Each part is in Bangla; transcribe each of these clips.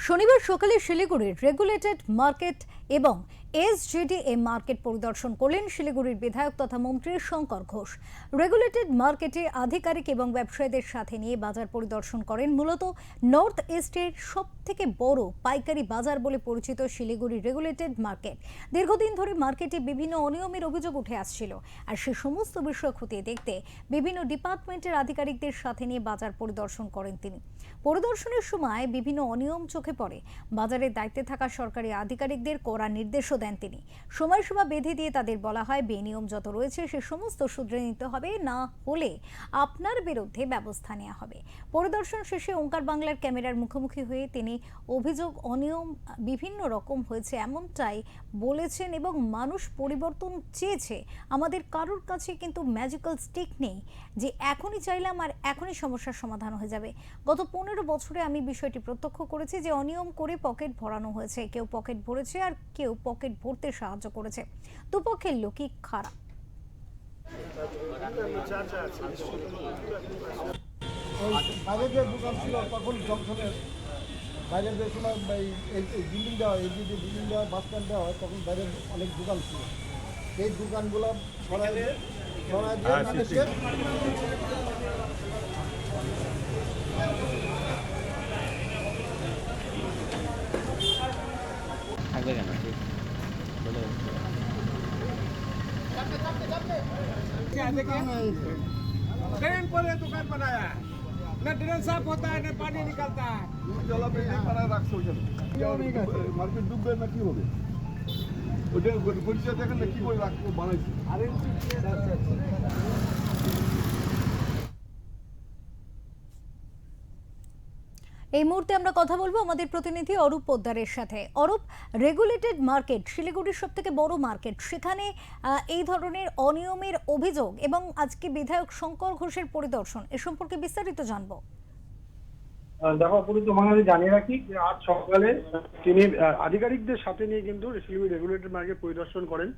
শনিবার সকালে শিলিগুড়ির রেগুলেটেড মার্কেট এবং এসজিডিএ মার্কেট পরিদর্শন করলেন শিলিগুড়ির বিধায়ক তথা মন্ত্রী শঙ্কর ঘোষ। রেগুলেটেড মার্কেটে আধিকারিক এবং ব্যবসায়ীদের সাথে নিয়ে বাজার পরিদর্শন করেন। মূলত নর্থ ইস্টের সবথেকে বড় পাইকারি বাজার বলে পরিচিত শিলিগুড়ির রেগুলেটেড মার্কেট। দীর্ঘদিন ধরে মার্কেটে বিভিন্ন অনিয়মের অভিযোগ উঠে আসছিল, আর সে সমস্ত বিষয় খতিয়ে দেখতে বিভিন্ন ডিপার্টমেন্টের আধিকারিকদের সাথে নিয়ে বাজার পরিদর্শন করেন তিনি। পরিদর্শনের সময় বিভিন্ন অনিয়ম চোখে পড়ে। বাজারের দায়িত্বে থাকা সরকারি আধিকারিকদের কড়া নির্দেশও দেন তিনি। সময়সীমা বেঁধে দিয়ে তাদের বলা হয়, বেনিয়ম যত রয়েছে সে সমস্ত শুধরে নিতে হবে, না হলে আপনার বিরুদ্ধে ব্যবস্থা নেওয়া হবে। পরিদর্শন শেষে ওঙ্কার বাংলার ক্যামেরার মুখোমুখি হয়ে তিনি অভিযোগ অনিয়ম বিভিন্ন রকম হয়েছে এমনটাই বলেছেন এবং মানুষ পরিবর্তন চেয়েছে। আমাদের কারোর কাছে কিন্তু ম্যাজিক্যাল স্টিক নেই যে এখনই চাইলাম আর এখনই সমস্যার সমাধান হয়ে যাবে। গত 15 বছরে আমি বিষয়টি প্রত্যক্ষ করেছি যে অনিয়ম করে পকেট ভরানো হয়েছে। কেউ পকেট ভরেছে আর কেউ পকেট ভরতে সাহায্য করেছে। দুপক্ষের লোকই খারাপ। বাইরে যে দোকান ছিল তখন জংশনের বাইরে যে সময় এই বিল্ডিং দেওয়া হয়, এই যে বিল্ডিং দেওয়া বাস স্ট্যান্ড দেওয়া হয়, তখন বাইরে অনেক দোকান ছিল। এই দোকানগুলো সরাই দিয়ে মানুষকে থাকবে কেন ड्रेन पर ये दुकान बनाया, न ड्रेन साफ होता है न पानी निकलता है। জলা বিল্ডিং বানায় রাখছে ওইখানে মার্কেট ডুববে না কি হবে? ওইটা পরিচয় দেখেন না কি করে রাখবো বানাইছে। এই মুহূর্তে আমরা কথা বলবো আমাদের প্রতিনিধি অরূপ পোদ্দারের সাথে। অরূপ, রেগুলেটেড মার্কেট শিলিগুড়ির সবথেকে বড় মার্কেট, সেখানে এই ধরনের অনিয়মের অভিযোগ এবং আজকে বিধায়ক শঙ্কর ঘোষের পরিদর্শন, এ সম্পর্কে বিস্তারিত জানবো। দেখো, পুরো তোমাকে জানিয়ে রাখি যে আজ সকালে তিনি আধিকারিকদের সাথে নিয়ে কিন্তু শিলিগুড়ি রেগুলেটেড মার্কেট পরিদর্শন করেন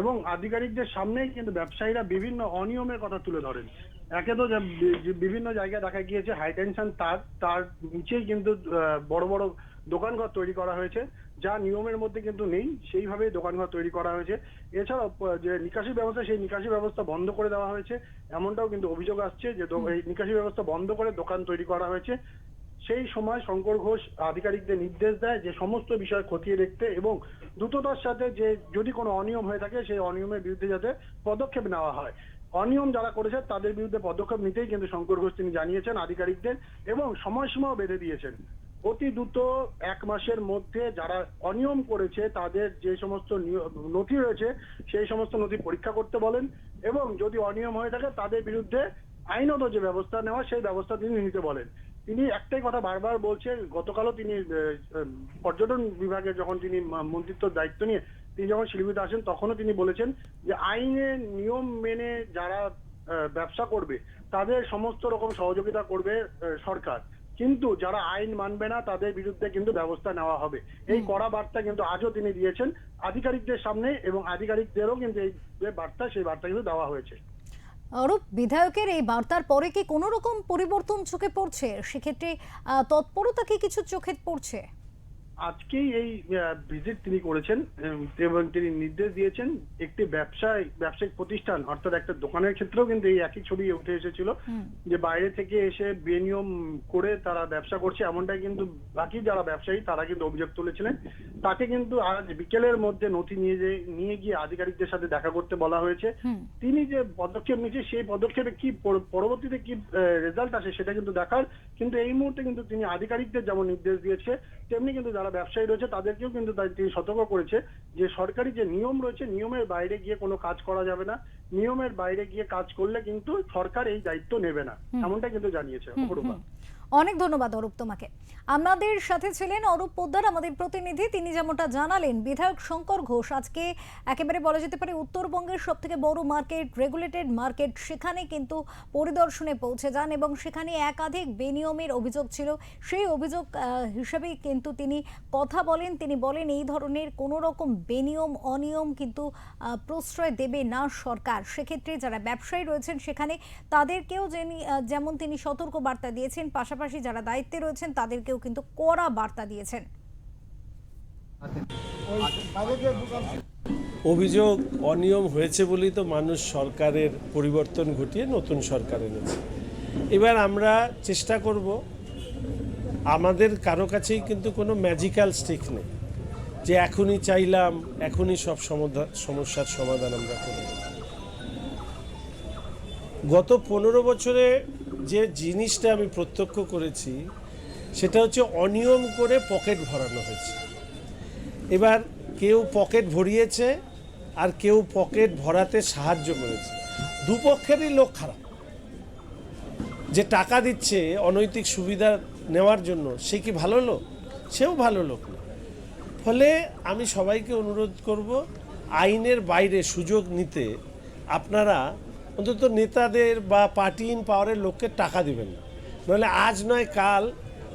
এবং আধিকারিকদের সামনেই কিন্তু ব্যবসায়ীরা বিভিন্ন অনিয়মের কথা তুলে ধরেন। একে তো বিভিন্ন জায়গায় দেখা গিয়েছে হাই টেনশন তার নিচেই কিন্তু বড় বড় দোকানঘর তৈরি করা হয়েছে, যা নিয়মের মধ্যে কিন্তু নেই, সেইভাবেই দোকানঘর তৈরি করা হয়েছে। এছাড়াও যে নিকাশি ব্যবস্থা, সেই নিকাশি ব্যবস্থা বন্ধ করে দেওয়া হয়েছে, এমনটাও কিন্তু অভিযোগ আসছে যে এই নিকাশি ব্যবস্থা বন্ধ করে দোকান তৈরি করা হয়েছে। সেই সময় শঙ্কর ঘোষ আধিকারিকদের নির্দেশ দেয় যে সমস্ত বিষয় খতিয়ে দেখতে এবং দ্রুততার সাথে যে যদি কোনো অনিয়ম হয়ে থাকে সেই অনিয়মের বিরুদ্ধে যাতে পদক্ষেপ নেওয়া হয়। অনিয়ম যারা করেছে তাদের বিরুদ্ধে পদক্ষেপ নিতেই কিন্তু শঙ্কর ঘোষ তিনি জানিয়েছেন আধিকারিকদের এবং সময়সীমাও বেঁধে দিয়েছেন। অতি দ্রুত 1 মাসের মধ্যে যারা অনিয়ম করেছে তাদের যে সমস্ত নথি রয়েছে সেই সমস্ত নথি পরীক্ষা করতে বলেন এবং যদি অনিয়ম হয়ে থাকে তাদের বিরুদ্ধে আইনত যে ব্যবস্থা নেওয়া সেই ব্যবস্থা তিনি নিতে বলেন। তিনি একটাই কথা বারবার বলছেন, গতকালও তিনি পর্যটন বিভাগে যখন তিনি মন্ত্রিত্বর দায়িত্ব নিয়ে তিনি যখন শিলিগুড়িতে আসেন তখনও তিনি বলেছেন যে আইনের নিয়ম মেনে যারা ব্যবসা করবে তাদের সমস্ত রকম সহযোগিতা করবে সরকার, কিন্তু যারা আইন মানবে না তাদের বিরুদ্ধে কিন্তু ব্যবস্থা নেওয়া হবে। এই কড়া বার্তা কিন্তু আজও তিনি দিয়েছেন আধিকারিকদের সামনে এবং আধিকারিকদেরও কিন্তু এই যে বার্তা সেই বার্তা কিন্তু দেওয়া হয়েছে। অরূপ, বিধায়কের এই বার্তার পরে কি কোনো রকম পরিবর্তন চোখে পড়ছে? সেক্ষেত্রে তৎপরতা কি কিছু চোখে পড়ছে? আজকেই এই ভিজিট তিনি করেছেন এবং তিনি নির্দেশ দিয়েছেন একটি ব্যবসায়িক প্রতিষ্ঠান অর্থাৎ একটা দোকানের ক্ষেত্রেও কিন্তু এই একই ছবি উঠে এসেছিল যে বাইরে থেকে এসে বেনিয়ম করে তারা ব্যবসা করছে, এমনটাই কিন্তু বাকি যারা ব্যবসায়ী তারা কিন্তু অভিযোগ তুলেছিলেন। তাকে কিন্তু আজ বিকেলের মধ্যে নথি নিয়ে গিয়ে আধিকারিকদের সাথে দেখা করতে বলা হয়েছে। তিনি যে পদক্ষেপ নিয়েছে সেই পদক্ষেপে কি পরবর্তীতে কি রেজাল্ট আসে সেটা কিন্তু দেখার, কিন্তু এই মুহূর্তে কিন্তু তিনি আধিকারিকদের যেমন নির্দেশ দিয়েছে তেমনি কিন্তু যারা ব্যবসায়ী রয়েছে তাদেরকেও কিন্তু তিনি সতর্ক করেছে যে সরকারি যে নিয়ম রয়েছে নিয়মের বাইরে গিয়ে কোনো কাজ করা যাবে না, নিয়মের বাইরে গিয়ে কাজ করলে কিন্তু সরকার এই দায়িত্ব নেবে না, এমনটা কিন্তু জানিয়েছে। অনেক ধন্যবাদ অরূপ তোমাকে। আমাদের সাথে ছিলেন অরূপ পোদ্দার, আমাদের প্রতিনিধি। তিনি যেমনটা জানালেন, বিধায়ক শঙ্কর ঘোষ আজকে একেবারে বলা যেতে পারে উত্তরবঙ্গের সবথেকে বড় মার্কেট রেগুলেটেড মার্কেট, সেখানে কিন্তু পরিদর্শনে পৌঁছে যান এবং সেখানে একাধিক বেনিয়মের অভিযোগ ছিল। সেই অভিযোগ হিসেবেই কিন্তু তিনি কথা বলেন। তিনি বলেন এই ধরনের কোনো রকম বেনিয়ম অনিয়ম কিন্তু প্রশ্রয় দেবে না সরকার। সেক্ষেত্রে যারা ব্যবসায়ী রয়েছেন সেখানে তাদেরকেও যেমন তিনি সতর্ক বার্তা দিয়েছেন, পাশাপাশি পাশাপাশি যারা দায়িত্বে রয়েছেন তাদেরকেও কিন্তু কড়া বার্তা দিয়েছেন। ওই বাইরে যে দোকান ছিল অভিযোগ অনিয়ম হয়েছে বলেই তো মানুষ সরকারের পরিবর্তন ঘটিয়ে নতুন সরকার এনেছে। এবার আমরা চেষ্টা করব, আমাদের কারো কাছেই কিন্তু কোনো ম্যাজিক্যাল স্টিক নেই যে এখনই চাইলাম এখনই সব সমস্যার সমাধান আমরা করব। গত 15 বছরে যে জিনিসটা আমি প্রত্যক্ষ করেছি সেটা হচ্ছে অনিয়ম করে পকেট ভরানো হয়েছে। এবার কেউ পকেট ভরিয়েছে আর কেউ পকেট ভরাতে সাহায্য করেছে। দুপক্ষেরই লোক খারাপ। যে টাকা দিচ্ছে অনৈতিক সুবিধা নেওয়ার জন্য সে কি ভালো লোক? সেও ভালো লোক না। ফলে আমি সবাইকে অনুরোধ করব, আইনের বাইরে সুযোগ নিতে আপনারা অন্তত নেতাদের বা পার্টি ইন পাওয়ারের লোককে টাকা দেবেন না। নাহলে আজ নয় কাল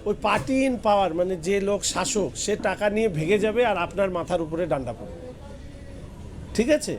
ওই পার্টি ইন পাওয়ার মানে যে লোক শাসক সে টাকা নিয়ে ভেগে যাবে আর আপনার মাথার উপরে ডান্ডা পড়বে। ঠিক আছে?